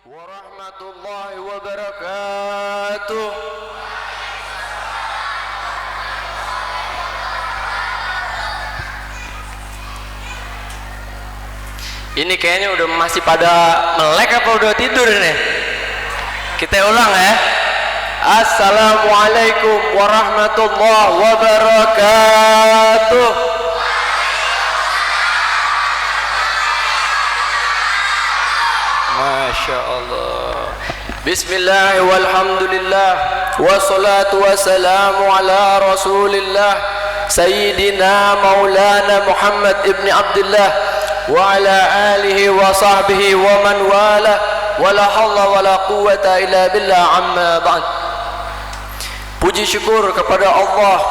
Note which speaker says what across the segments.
Speaker 1: warahmatullahi wabarakatuh. Ini kayaknya udah masih pada melek apa udah tidur nih? Kita ulang ya. Assalamualaikum warahmatullahi wabarakatuh. Masya Allah. Bismillah walhamdulillah wassalatu wassalamu ala rasulillah Sayyidina Maulana Muhammad ibn Abdullah wa ala alihi wa sahbihi wa man wala wa la hawla wa la quwwata illa billah amma ba'd. Puji syukur kepada Allah,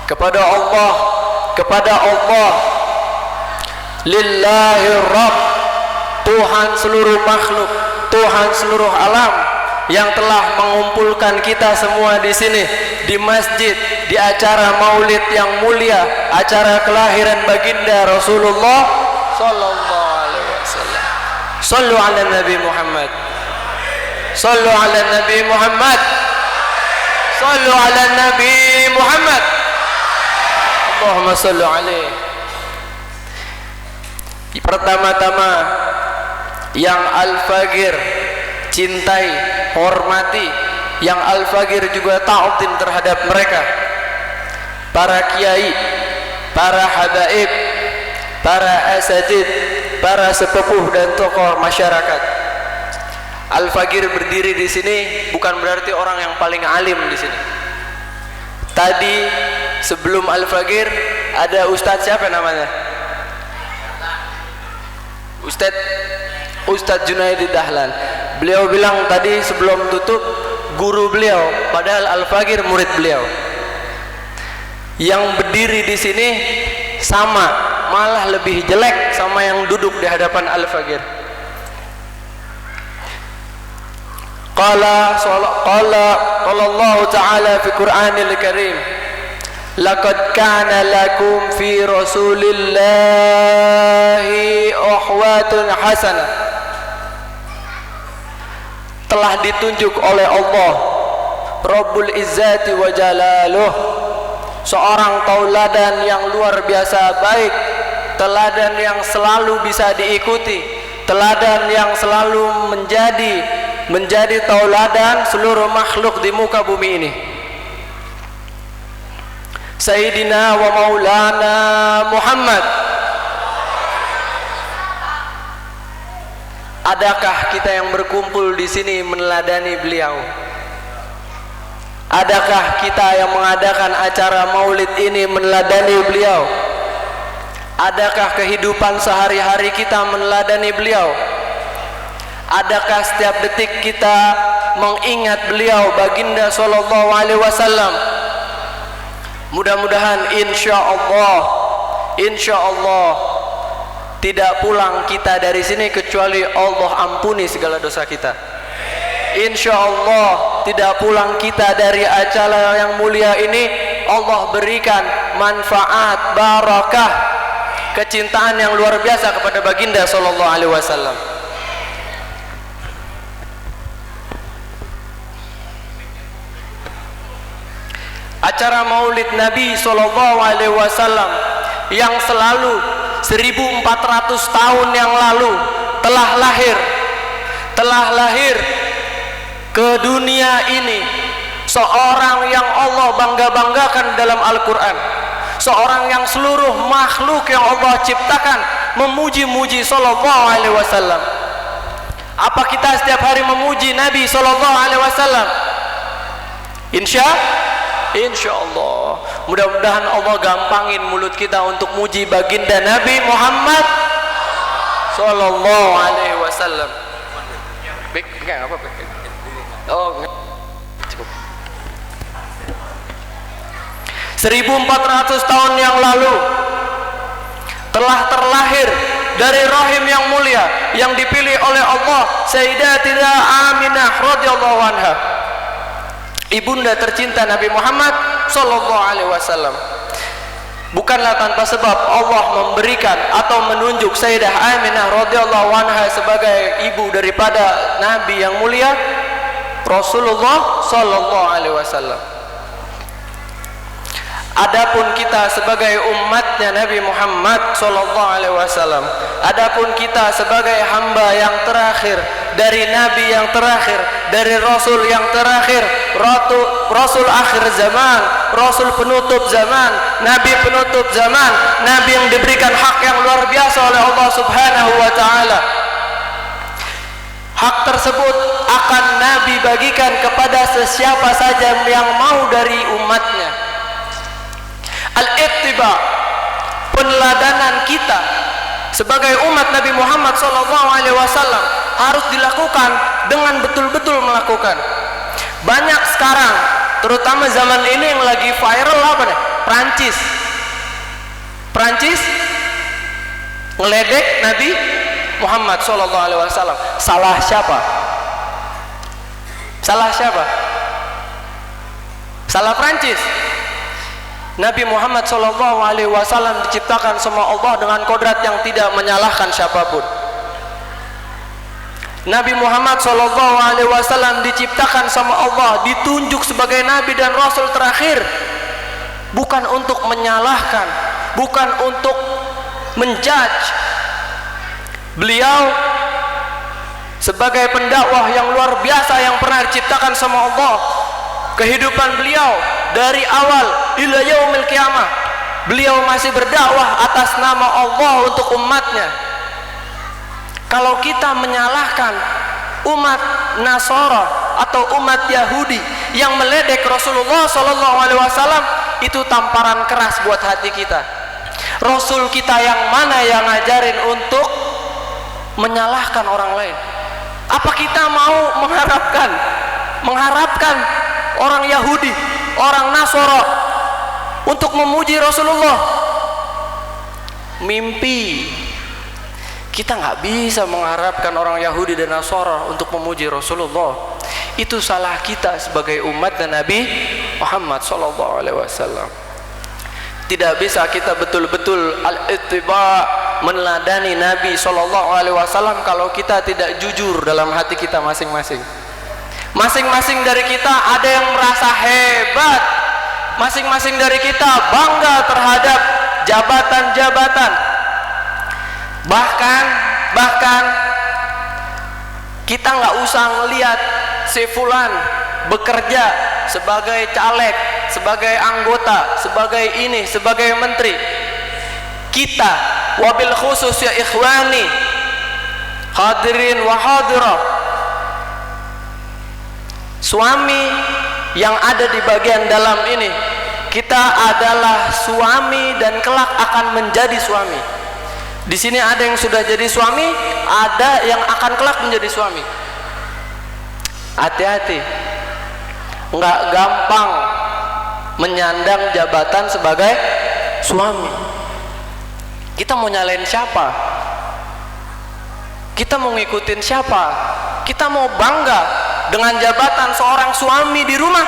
Speaker 1: kepada Allah, kepada Allah, lillahi rabb, Tuhan seluruh makhluk, Tuhan seluruh alam yang telah mengumpulkan kita semua di sini di masjid, di acara maulid yang mulia, acara kelahiran baginda Rasulullah sallallahu alaihi wasallam. Sallu ala Nabi Muhammad. Sallu ala Nabi Muhammad. Sallu ala Nabi Muhammad. Allahumma sallu alaihi. Pertama-tama yang Al-Fagir cintai, hormati, yang Al-Fagir juga ta'zim terhadap mereka, para kiai, para habaib, para asatid, para sepupuh dan tokoh masyarakat. Al-Fagir berdiri di sini bukan berarti orang yang paling alim di sini. Tadi sebelum Al-Fagir ada Ustadz siapa namanya? Ustadz Junaidi Dahlan. Beliau bilang tadi sebelum tutup, guru beliau, padahal Al-Fagir murid beliau. Yang berdiri di sini sama, malah lebih jelek sama yang duduk di hadapan Al-Fagir. Qala Allah Ta'ala fi Qur'anil Karim, laqad kana lakum fi Rasulillahi uhwatun hasanah. Telah ditunjuk oleh Allah Rabbul Izzati wa Jalaluh seorang tauladan yang luar biasa baik, teladan yang selalu bisa diikuti, teladan yang selalu menjadi tauladan seluruh makhluk di muka bumi ini. Sayyidina wa Maulana Muhammad. Adakah kita yang berkumpul di sini meneladani beliau? Adakah kita yang mengadakan acara maulid ini meneladani beliau? Adakah kehidupan sehari-hari kita meneladani beliau? Adakah setiap detik kita mengingat beliau baginda sallallahu alaihi wasallam? Mudah-mudahan insya Allah tidak pulang kita dari sini kecuali Allah ampuni segala dosa kita. Insya Allah tidak pulang kita dari acara yang mulia ini Allah berikan manfaat, barakah, kecintaan yang luar biasa kepada baginda sallallahu alaihi wasallam. Acara maulid Nabi sallallahu alaihi wasallam yang selalu 1400 tahun yang lalu telah lahir ke dunia ini seorang yang Allah bangga-banggakan dalam Al-Quran, seorang yang seluruh makhluk yang Allah ciptakan memuji-muji sallallahu alaihi wasallam. Apa kita setiap hari memuji Nabi sallallahu alaihi wasallam? Insya Allah. Mudah-mudahan Allah gampangin mulut kita untuk muji baginda Nabi Muhammad sallallahu alaihi wasallam. Baik, enggak apa-apa. Oh, cukup. 1400 tahun yang lalu telah terlahir dari rahim yang mulia yang dipilih oleh Allah Sayyidatina Aminah radhiyallahu anha, ibunda tercinta Nabi Muhammad sallallahu alaihi wasallam. Bukanlah tanpa sebab Allah memberikan atau menunjuk Sayyidah Aminah radhiyallahu anha sebagai ibu daripada Nabi yang mulia Rasulullah sallallahu alaihi wasallam. Adapun kita sebagai umatnya Nabi Muhammad sallallahu alaihi wasallam, adapun kita sebagai hamba yang terakhir dari Nabi yang terakhir, dari Rasul yang terakhir, Rasul akhir zaman, Rasul penutup zaman, Nabi penutup zaman, Nabi yang diberikan hak yang luar biasa oleh Allah Subhanahu wa taala. Hak tersebut akan Nabi bagikan kepada sesiapa saja yang mau dari umatnya. Al-ittiba, peneladanan kita sebagai umat Nabi Muhammad SAW harus dilakukan dengan betul-betul melakukan. Banyak sekarang, terutama zaman ini yang lagi viral apa nih? Prancis ngeledek Nabi Muhammad SAW. Salah siapa? Salah Prancis. Nabi Muhammad SAW diciptakan sama Allah dengan kodrat yang tidak menyalahkan siapapun. Nabi Muhammad SAW diciptakan sama Allah, ditunjuk sebagai Nabi dan Rasul terakhir, bukan untuk menyalahkan, bukan untuk menjudge. Beliau sebagai pendakwah yang luar biasa yang pernah diciptakan sama Allah. Kehidupan beliau dari awal ila yaumil qiyamah, beliau masih berdakwah atas nama Allah untuk umatnya. Kalau kita menyalahkan umat Nasara atau umat Yahudi yang meledek Rasulullah SAW, itu tamparan keras buat hati kita. Rasul kita yang mana yang ngajarin untuk menyalahkan orang lain? Apa kita mau mengharapkan orang Yahudi, orang Nasara untuk memuji Rasulullah? Mimpi. Kita nggak bisa mengharapkan orang Yahudi dan Nasara untuk memuji Rasulullah. Itu salah kita sebagai umat dan Nabi Muhammad SAW. Tidak bisa kita betul-betul al-ittiba, meneladani Nabi SAW kalau kita tidak jujur dalam hati kita masing-masing. Masing-masing dari kita ada yang merasa hebat, masing-masing dari kita bangga terhadap jabatan-jabatan. Bahkan kita nggak usah ngelihat si fulan bekerja sebagai caleg, sebagai anggota, sebagai ini, sebagai menteri. Kita wabil khusus ya ikhwani, hadirin wa hadirah, suami yang ada di bagian dalam ini, kita adalah suami dan kelak akan menjadi suami. Di sini ada yang sudah jadi suami, ada yang akan kelak menjadi suami. Hati-hati, nggak gampang menyandang jabatan sebagai suami. Kita mau nyalain siapa? Kita mau ngikutin siapa? Kita mau bangga dengan jabatan seorang suami di rumah?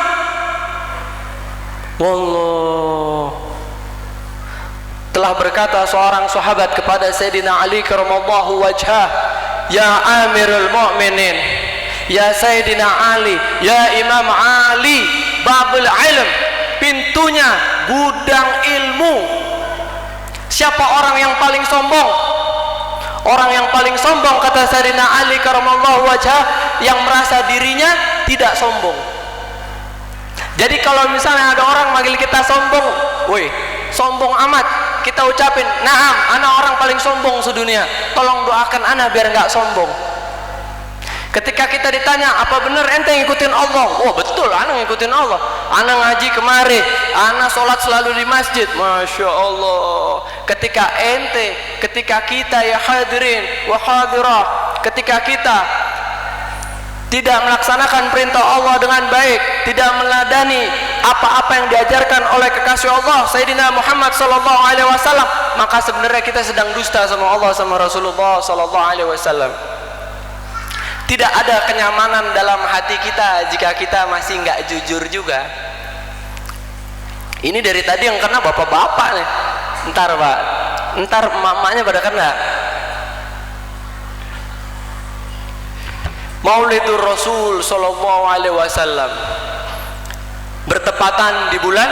Speaker 1: Wallah. Telah berkata seorang sahabat kepada Sayyidina Ali karramallahu wajhah, ya Amirul Mu'minin, ya Sayyidina Ali, ya Imam Ali, babul ilm, pintunya gudang ilmu. Siapa orang yang paling sombong? Orang yang paling sombong, kata Sayyidina Ali karramallahu wajhah, yang merasa dirinya tidak sombong. Jadi kalau misalnya ada orang manggil kita sombong, woi sombong amat, kita ucapin, naam, ana orang paling sombong sedunia, tolong doakan ana biar nggak sombong. Ketika kita ditanya, apa benar ente ngikutin Allah? Oh betul, ana ngikutin Allah, ana ngaji kemari, ana sholat selalu di masjid, masya Allah. Ketika kita ya hadirin wa hadirah, ketika kita tidak melaksanakan perintah Allah dengan baik, tidak meladani apa-apa yang diajarkan oleh kekasih Allah Sayyidina Muhammad SAW, maka sebenarnya kita sedang dusta sama Allah sama Rasulullah SAW. Tidak ada kenyamanan dalam hati kita jika kita masih nggak jujur juga. Ini dari tadi yang kena bapak-bapak nih. Ntar Pak, ntar emak-emaknya pada kena. Maulidur Rasul sallallahu alaihi wasallam bertepatan di bulan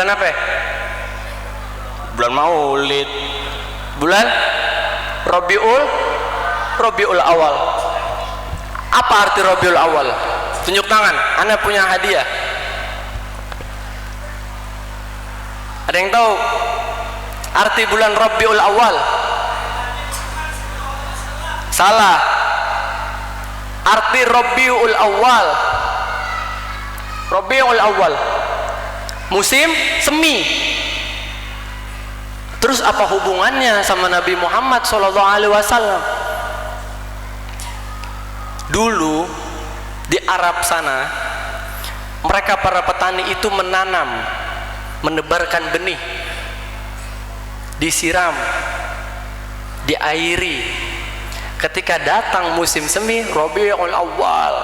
Speaker 1: apa ya? Bulan Maulid, bulan Rabiul Awal. Apa arti Rabiul Awal? Tunjuk tangan, Anda punya hadiah. Ada yang tahu arti bulan Rabiul Awal? Salah. Arti Rabiul Awal musim semi. Terus apa hubungannya sama Nabi Muhammad SAW? Dulu di Arab sana, mereka para petani itu menanam, menebarkan benih, disiram, diairi. Ketika datang musim semi, Rabiul Awal,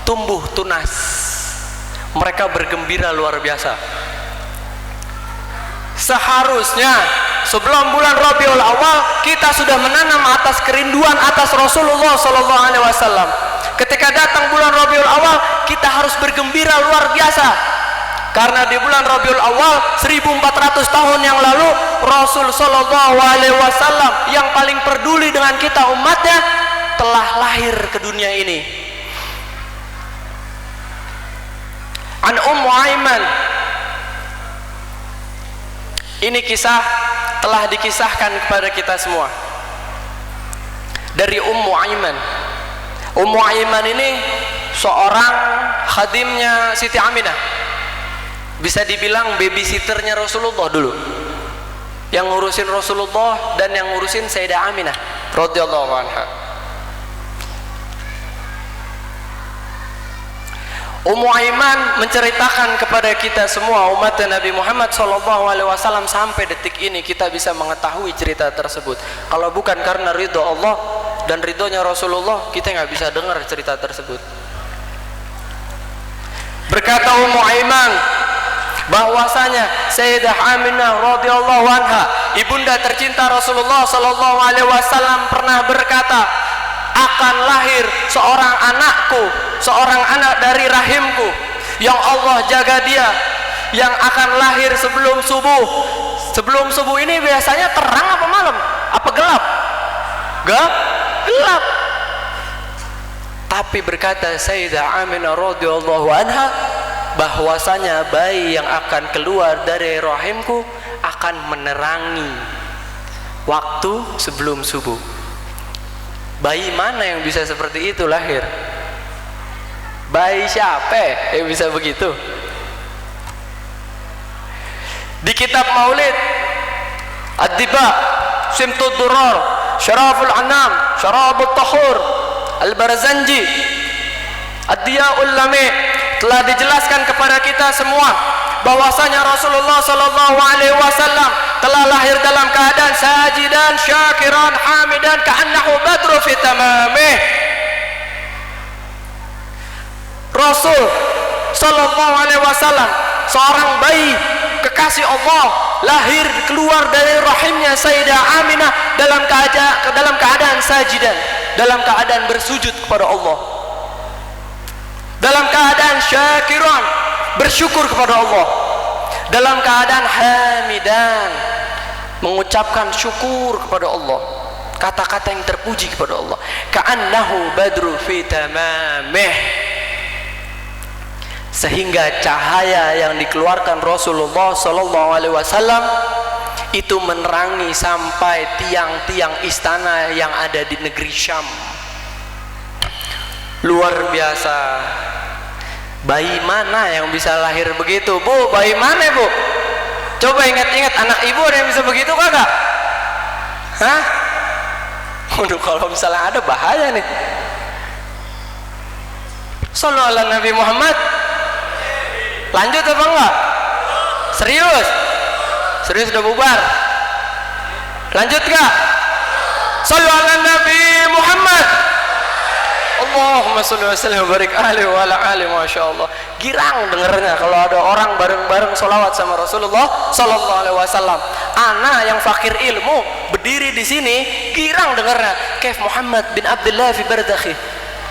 Speaker 1: tumbuh tunas, mereka bergembira luar biasa. Seharusnya sebelum bulan Rabiul Awal kita sudah menanam atas kerinduan atas Rasulullah sallallahu alaihi wasallam. Ketika datang bulan Rabiul Awal, kita harus bergembira luar biasa. Karena di bulan Rabiul Awal 1400 tahun yang lalu, Rasul sallallahu alaihi wasallam yang paling peduli dengan kita umatnya telah lahir ke dunia ini. An Ummu Aiman, ini kisah telah dikisahkan kepada kita semua dari Ummu Aiman. Ummu Aiman ini seorang khadimnya Siti Aminah, bisa dibilang babysitternya Rasulullah dulu, yang ngurusin Rasulullah dan yang ngurusin Sayyidah Aminah radhiyallahu anha. Ummu Aiman menceritakan kepada kita semua umat Nabi Muhammad SAW, sampai detik ini kita bisa mengetahui cerita tersebut. Kalau bukan karena ridho Allah dan ridhonya Rasulullah, kita nggak bisa dengar cerita tersebut. Berkata Ummu Aiman bahwasanya Sayyidah Aminah radhiyallahu anha, ibunda tercinta Rasulullah sallallahu alaihi wasallam, pernah berkata, akan lahir seorang anakku, seorang anak dari rahimku yang Allah jaga dia, yang akan lahir sebelum subuh. Sebelum subuh ini biasanya terang apa malam? Apa gelap? Gelap. Tapi berkata Sayyidah Aminah radhiyallahu anha, bahwasanya bayi yang akan keluar dari rahimku akan menerangi waktu sebelum subuh. Bayi mana yang bisa seperti itu lahir? Bayi siapa yang bisa begitu? Di kitab Maulid Ad-Diba, Simtud Durar, Syaraful Anam, Syarabut Tahur, Al-Barzanji, Ad-Diya'ul Lami, telah dijelaskan kepada kita semua bahwasanya Rasulullah sallallahu alaihi wasallam telah lahir dalam keadaan sajidan, syakiran, hamidan, ka'annahu badru fi tamamih. Rasul sallallahu alaihi wasallam, seorang bayi kekasih Allah, lahir keluar dari rahimnya Sayyidah Aminah dalam keadaan sajidan, dalam keadaan bersujud kepada Allah, dalam keadaan syakiran, bersyukur kepada Allah, dalam keadaan hamidan, mengucapkan syukur kepada Allah, kata-kata yang terpuji kepada Allah. Ka'annahu badru fi tamamih, sehingga cahaya yang dikeluarkan Rasulullah sallallahu alaihi wasallam itu menerangi sampai tiang-tiang istana yang ada di negeri Syam. Luar biasa. Bayi mana yang bisa lahir begitu, Bu? Bayi mana, Bu? Coba ingat-ingat, anak ibu ada yang bisa begitu kagak? Hah? Waduh, kalau misalnya ada bahaya nih. Sallallahu ala Nabi Muhammad. Lanjut apa enggak? Serius? Serius udah bubar? Lanjut gak? Sallallahu ala Nabi Muhammad. Allah Allahumma sholli wa sallim wa barik alaihi wa ala alihi, Masya Allah. Girang dengernya kalau ada orang bareng-bareng sholawat sama Rasulullah sallallahu alaihi wasallam. Ana yang fakir ilmu berdiri di sini girang dengernya. Kaif Muhammad bin Abdullah fi bardakhi.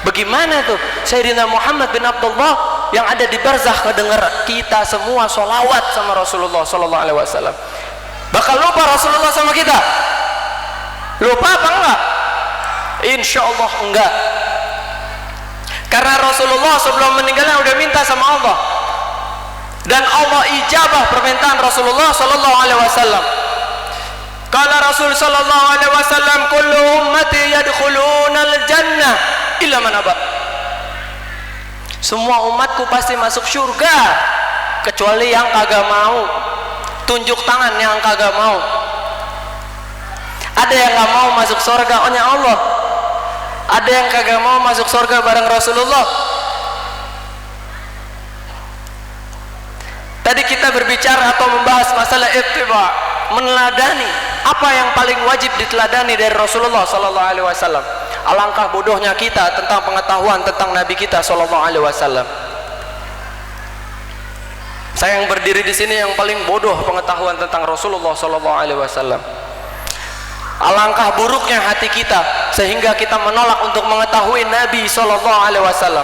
Speaker 1: Bagaimana tuh Sayyidina Muhammad bin Abdullah yang ada di barzakh mendengar kita semua sholawat sama Rasulullah sallallahu alaihi wasallam. Bakal lupa Rasulullah sama kita? Lupa apa enggak? Insya Allah enggak. Karena Rasulullah sebelum meninggalnya udah minta sama Allah, dan Allah ijabah permintaan Rasulullah sallallahu alaihi wasallam. Kala Rasul sallallahu alaihi wasallam, kullu ummati yadkhuluna al-jannah illa man aba. Semua umatku pasti masuk surga kecuali yang kagak mau. Tunjuk tangan yang kagak mau. Ada yang gak mau masuk surga oleh Allah. Ada yang kagak mau masuk surga bareng Rasulullah. Tadi kita berbicara atau membahas masalah ittiba, meneladani apa yang paling wajib diteladani dari Rasulullah sallallahu alaihi wasallam. Alangkah bodohnya kita tentang pengetahuan tentang Nabi kita sallallahu alaihi wasallam. Saya yang berdiri di sini yang paling bodoh pengetahuan tentang Rasulullah sallallahu alaihi wasallam. Alangkah buruknya hati kita sehingga kita menolak untuk mengetahui Nabi sallallahu alaihi wasallam.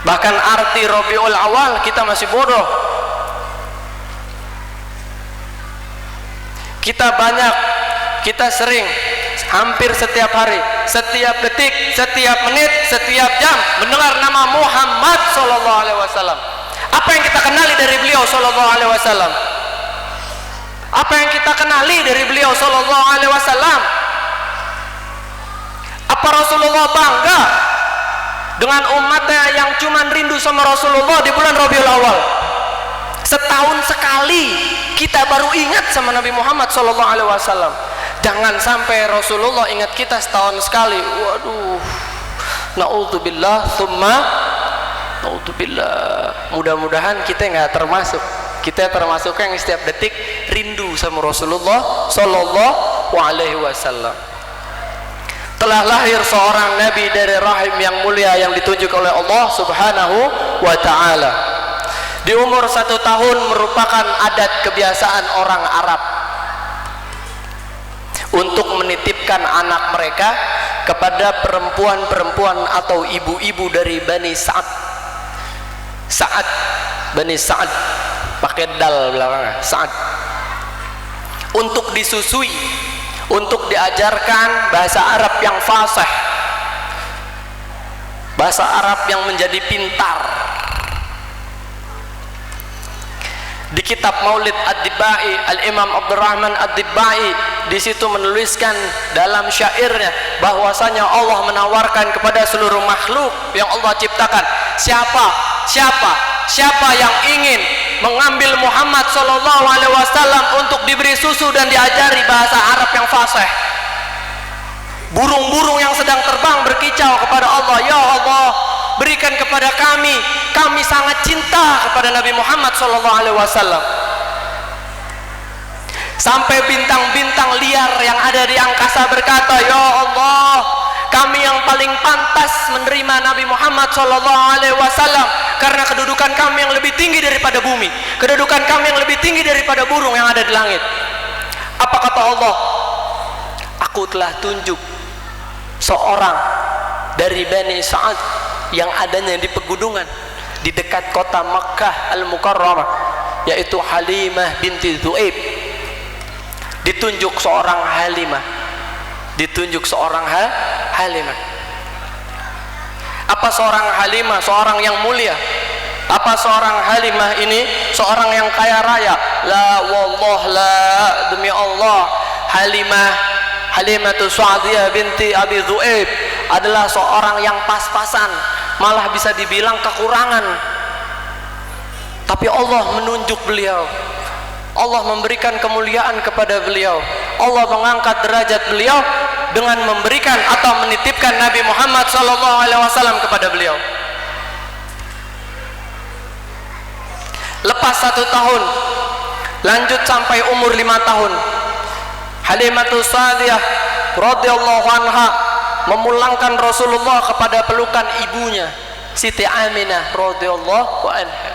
Speaker 1: Bahkan arti Rabiul Awal kita masih bodoh. Kita sering, hampir setiap hari, setiap detik, setiap menit, setiap jam mendengar nama Muhammad sallallahu alaihi wasallam. Apa yang kita kenali dari beliau sallallahu alaihi wasallam? Apa yang kita kenali dari beliau sallallahu alaihi wasallam? Apa Rasulullah bangga dengan umatnya yang cuman rindu sama Rasulullah di bulan Rabiul Awal? Setahun sekali kita baru ingat sama Nabi Muhammad sallallahu alaihi wasallam. Jangan sampai Rasulullah ingat kita setahun sekali. Waduh, naudzubillah tsumma naudzubillah. Mudah-mudahan kita nggak termasuk. Kita termasuk yang setiap detik rindu sama Rasulullah sallallahu alaihi wasallam. Telah lahir seorang nabi dari rahim yang mulia yang ditunjuk oleh Allah Subhanahu wa taala. Di umur 1 tahun merupakan adat kebiasaan orang Arab untuk menitipkan anak mereka kepada perempuan-perempuan atau ibu-ibu dari Bani Sa'ad. Sa'ad, Bani Sa'ad, pakai dal belakangnya, Sa'ad, untuk disusui, untuk diajarkan bahasa Arab yang fasih, bahasa Arab yang menjadi pintar. Di kitab Maulid Ad-Dibai, Al-Imam Abdurrahman Ad-Dibai di situ menuliskan dalam syairnya bahwasanya Allah menawarkan kepada seluruh makhluk yang Allah ciptakan, siapa yang ingin mengambil Muhammad sallallahu alaihi wasallam untuk diberi susu dan diajari bahasa Arab yang fasih. Burung-burung yang sedang terbang berkicau kepada Allah, ya Allah, berikan kepada kami sangat cinta kepada Nabi Muhammad sallallahu alaihi wasallam. Sampai bintang-bintang liar yang ada di angkasa berkata, ya Allah, kami yang paling pantas menerima Nabi Muhammad sallallahu alaihi wasallam karena kedudukan kami yang lebih tinggi daripada bumi, kedudukan kami yang lebih tinggi daripada burung yang ada di langit. Apa kata Allah? Aku telah tunjuk seorang dari Bani Sa'ad yang adanya di pegunungan di dekat kota Makkah Al-Mukarramah, yaitu Halimah binti Dzu'aib. Ditunjuk seorang Halimah, Halimah. Apa seorang Halimah? Seorang yang mulia. Apa seorang Halimah ini? Seorang yang kaya raya. La wallah, la, demi Allah, Halimatu Sa'diyah binti Abi Dzu'aib adalah seorang yang pas-pasan, malah bisa dibilang kekurangan. Tapi Allah menunjuk beliau, Allah memberikan kemuliaan kepada beliau, Allah mengangkat derajat beliau dengan memberikan atau menitipkan Nabi Muhammad SAW kepada beliau. Lepas 1 tahun, lanjut sampai umur 5 tahun, Halimatus Sa'diyah radhiyallahu anha memulangkan Rasulullah kepada pelukan ibunya Siti Aminah radhiyallahu anha.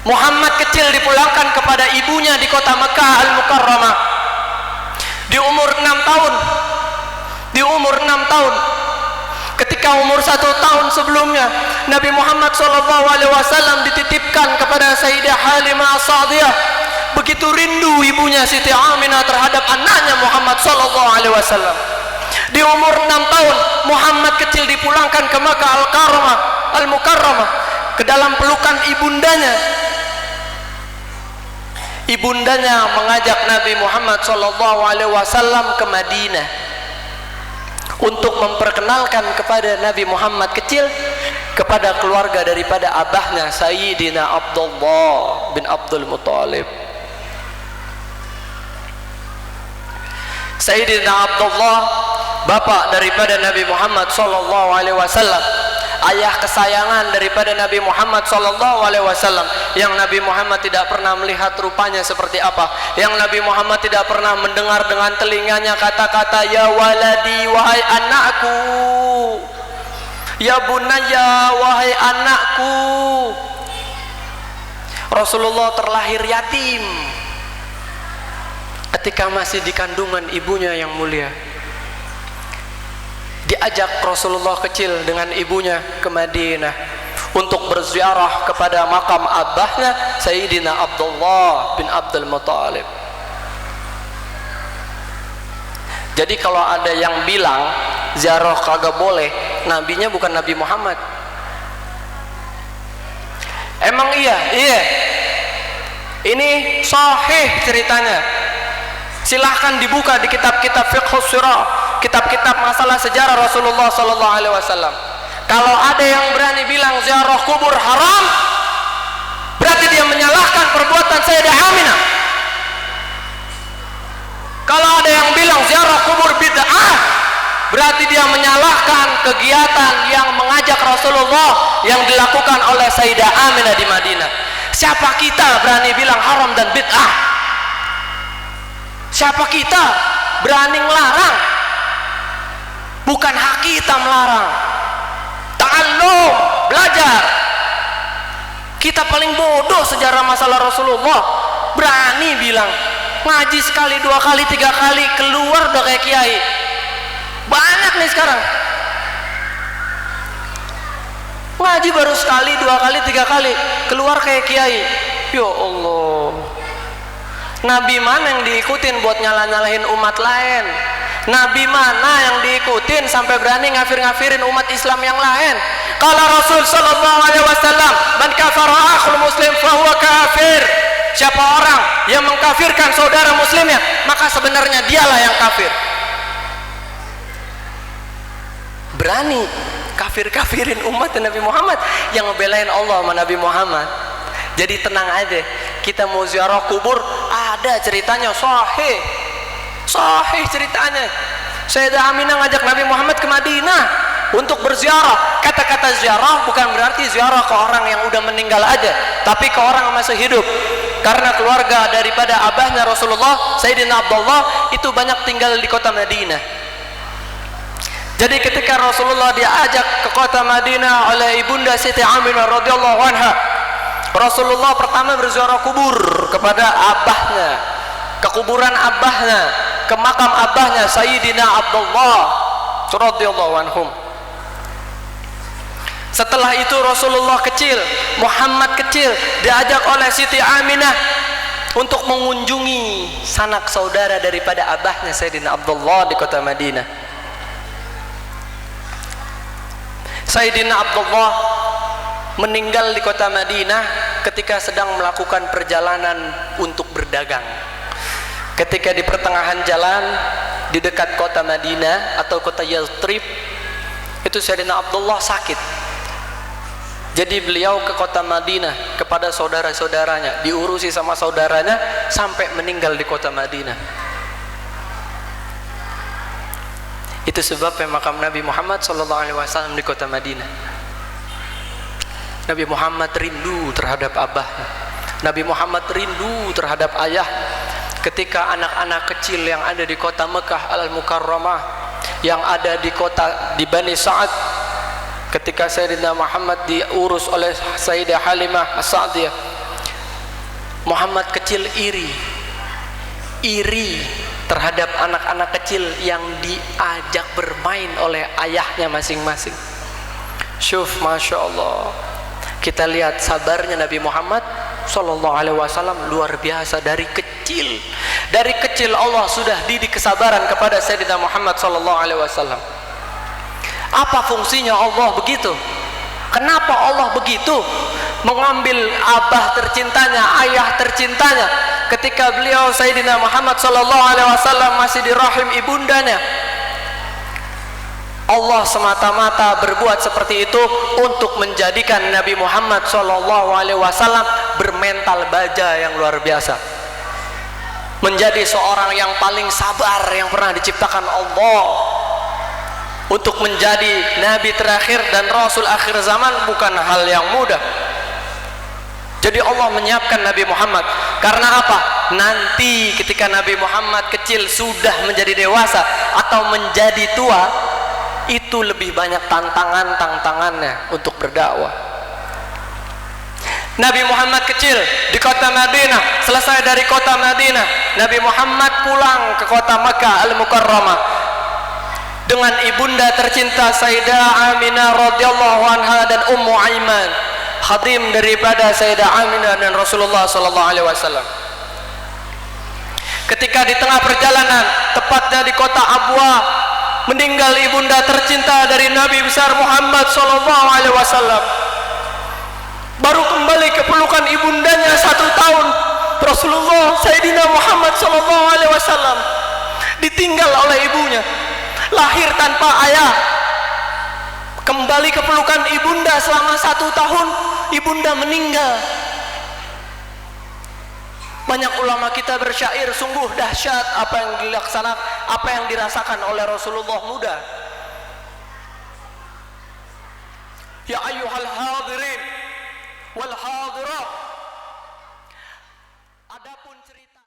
Speaker 1: Muhammad kecil dipulangkan kepada ibunya di kota Mekah Al-Mukarramah di umur 6 tahun. Di umur 6 tahun, ketika umur 1 tahun sebelumnya Nabi Muhammad SAW dititipkan kepada Sayyidah Halimah As-Sa'diyah. Begitu rindu ibunya Siti Aminah terhadap anaknya Muhammad SAW. Di umur 6 tahun Muhammad kecil dipulangkan ke Makkah Al-Mukarramah ke dalam pelukan ibundanya. Ibundanya mengajak Nabi Muhammad SAW ke Madinah untuk memperkenalkan kepada Nabi Muhammad kecil kepada keluarga daripada abahnya Sayyidina Abdullah bin Abdul Muttalib. Sayyidina Abdullah, bapak daripada Nabi Muhammad SAW, ayah kesayangan daripada Nabi Muhammad SAW, yang Nabi Muhammad tidak pernah melihat rupanya seperti apa, yang Nabi Muhammad tidak pernah mendengar dengan telinganya kata-kata ya waladi, wahai anakku, ya bunayya, wahai anakku. Rasulullah terlahir yatim ketika masih di kandungan ibunya yang mulia. Diajak Rasulullah kecil dengan ibunya ke Madinah untuk berziarah kepada makam abahnya Sayyidina Abdullah bin Abdul Muttalib. Jadi kalau ada yang bilang ziarah kagak boleh, nabinya bukan Nabi Muhammad. Emang iya? Iya. Ini sahih ceritanya. Silahkan dibuka di kitab-kitab fiqh sirah, kitab-kitab masalah sejarah Rasulullah SAW. Kalau ada yang berani bilang ziarah kubur haram, berarti dia menyalahkan perbuatan Sayyidah Aminah. Kalau ada yang bilang ziarah kubur bid'ah, berarti dia menyalahkan kegiatan yang mengajak Rasulullah yang dilakukan oleh Sayyidah Aminah di Madinah. Siapa kita berani bilang haram dan bid'ah? Siapa kita berani melarang? Bukan hak kita melarang. Ta'allum, belajar. Kita paling bodoh sejarah masalah Rasulullah. Berani bilang ngaji sekali, 2 kali, 3 kali keluar udah kayak kiai. Banyak nih sekarang. Ngaji baru sekali, 2 kali, 3 kali keluar kayak kiai. Ya Allah. Nabi mana yang diikutin buat nyalah-nyalahin umat lain? Nabi mana yang diikutin sampai berani ngafir-ngafirin umat Islam yang lain? Qala Rasul sallallahu alaihi wasallam, "Man kafara akhul muslim fahuwa kafir." Siapa orang yang mengkafirkan saudara muslimnya, maka sebenarnya dialah yang kafir. Berani kafir-kafirin umat Nabi Muhammad yang ngebelain Allah sama Nabi Muhammad. Jadi tenang aja, kita mau ziarah kubur ada ceritanya, sahih ceritanya. Sayyidah Aminah ngajak Nabi Muhammad ke Madinah untuk berziarah. Kata-kata ziarah bukan berarti ziarah ke orang yang udah meninggal aja, tapi ke orang yang masih hidup. Karena keluarga daripada abahnya Rasulullah, Sayyidina Abdullah, itu banyak tinggal di kota Madinah. Jadi ketika Rasulullah diajak ke kota Madinah oleh ibunda Siti Aminah radhiyallahu anha, Rasulullah pertama berziarah kubur kepada abahnya, ke kuburan abahnya, ke makam abahnya Sayyidina Abdullah radhiyallahu anhum. Setelah itu Rasulullah kecil, Muhammad kecil diajak oleh Siti Aminah untuk mengunjungi sanak saudara daripada abahnya Sayyidina Abdullah di kota Madinah. Sayyidina Abdullah meninggal di kota Madinah ketika sedang melakukan perjalanan untuk berdagang. Ketika di pertengahan jalan di dekat kota Madinah atau kota Yathrib, itu Sayyidina Abdullah sakit. Jadi beliau ke kota Madinah kepada saudara-saudaranya, diurusi sama saudaranya sampai meninggal di kota Madinah. Itu sebabnya makam Nabi Muhammad SAW di kota Madinah. Nabi Muhammad rindu terhadap abahnya. Nabi Muhammad rindu terhadap ayah. Ketika anak-anak kecil yang ada di kota Mekah Al-Mukarramah yang ada di kota di Bani Sa'ad ketika Sayyidina Muhammad diurus oleh Sayyidah Halimah As-Sa'diyah. Muhammad kecil iri terhadap anak-anak kecil yang diajak bermain oleh ayahnya masing-masing. Syuf, Masya Allah, kita lihat sabarnya Nabi Muhammad Sallallahu Alaihi Wasallam luar biasa. Dari kecil Allah sudah didik kesabaran kepada Sayyidina Muhammad Sallallahu Alaihi Wasallam. Apa fungsinya Allah begitu? Kenapa Allah begitu mengambil abah tercintanya, ayah tercintanya, ketika beliau Sayyidina Muhammad Sallallahu Alaihi Wasallam masih di rahim ibundanya? Allah semata-mata berbuat seperti itu untuk menjadikan Nabi Muhammad Sallallahu Alaihi Wasallam bermental baja yang luar biasa, menjadi seorang yang paling sabar yang pernah diciptakan Allah. Untuk menjadi Nabi terakhir dan Rasul akhir zaman bukan hal yang mudah. Jadi Allah menyiapkan Nabi Muhammad. Karena apa? Nanti ketika Nabi Muhammad kecil sudah menjadi dewasa atau menjadi tua, itu lebih banyak tantangannya untuk berdakwah. Nabi Muhammad kecil di kota Madinah, selesai dari kota Madinah, Nabi Muhammad pulang ke kota Makkah Al-Mukarramah dengan ibunda tercinta Sayyidah Aminah radhiyallahu anha dan Ummu Aiman, khadim daripada Sayyidah Aminah dan Rasulullah sallallahu alaihi wasallam. Ketika di tengah perjalanan, tepatnya di kota Abwa, meninggal ibunda tercinta dari Nabi besar Muhammad sallallahu alaihi wasallam. Baru kembali ke pelukan ibundanya 1 tahun, Rasulullah Sayyidina Muhammad sallallahu alaihi wasallam ditinggal oleh ibunya. Lahir tanpa ayah, kembali ke pelukan ibunda selama 1 tahun, ibunda meninggal. Banyak ulama kita bersyair, sungguh dahsyat apa yang dilaksanakan, apa yang dirasakan oleh Rasulullah muda.